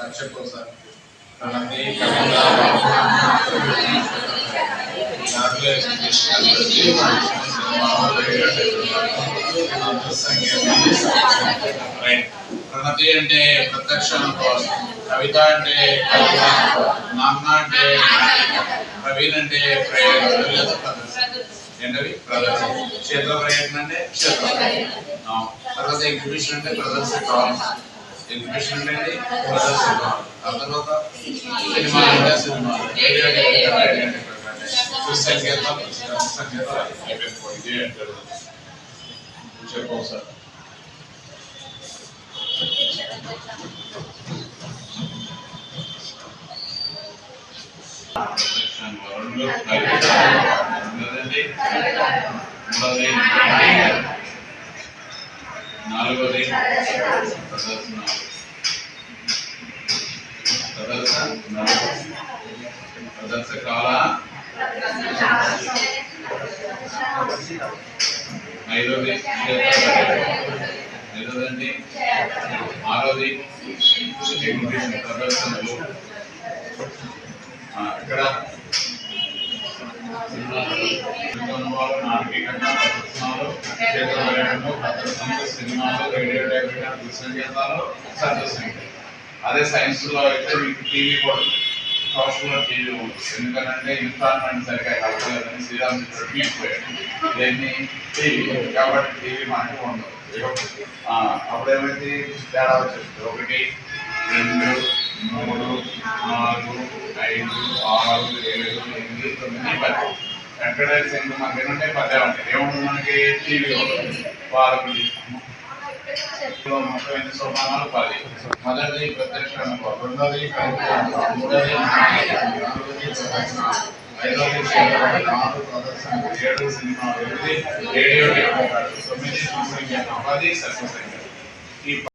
దక్షకోస ప్రణతి కవిత ప్రణతి అంటే ప్రత్యక్ష అనుకోవాలి, కవిత అంటే కవిత, నాన్న అంటే ప్రవీణ్ అంటే ఏంటవి ప్రదర్శన, క్షేత్ర ప్రయత్నం అంటే క్షేత్ర తర్వాత ఎగ్జిబిషన్ అంటే ప్రదర్శకాలు, ఎగ్జిబిషన్ అంటే ప్రదర్శకాలు, ఆ తర్వాత సినిమా అంటే సినిమాలు, రేడియో సంకేతాలు సంకేతాలు అయిపోయింది. ఇదే అంటారు చెప్పవు సార్. నాలుగోది ప్రదర్శకాల, ఐదోది ఐదోదండి, ఆరోది ఎగ్జిబిషన్ ప్రదర్శనలు, ఇక్కడ అనుభవాలు, నాటకీకరణ, ప్రదర్శనలు, క్షేత్ర పర్యటనలు, ప్రదర్శనలు, సినిమాలు, రేడియో టెలివిజన్ సంగీతాలు, శబ్ద సంగీతం. అదే సైన్స్ లో అయితే మీకు టీవీ కూడా ఉంది, సోషల్ లో టీవీ ఉంది. ఎందుకంటే ఇన్స్టాల్మెంట్ సరిగ్గా కలపలేదని శ్రీరామచంద్రుడు తీసుకుపోయాడు దీన్ని టీవీ, కాబట్టి టీవీ మనకి ఉండదు. అప్పుడేమైతే తేడా వచ్చేస్తుంది, 1, 2, 3, 4, 5, 6, 7, 8, 9, 10. వెంకటేశ్వర సింగ్ మనకి ఏంటంటే 10 ఉంటాయి. ఏముంటుంది మనకి టీవీ వారికి మొత్తం ఎన్ని సోపానాలు? 10. మొదటిది ప్రత్యక్ష అనుభవం, రెండోది మూడోది ఐదోది ప్రదర్శన, 7 సినిమాలు, 8 రేడియో, 9 సంగీతం, 10 సర్వ సంగీతం. ఈ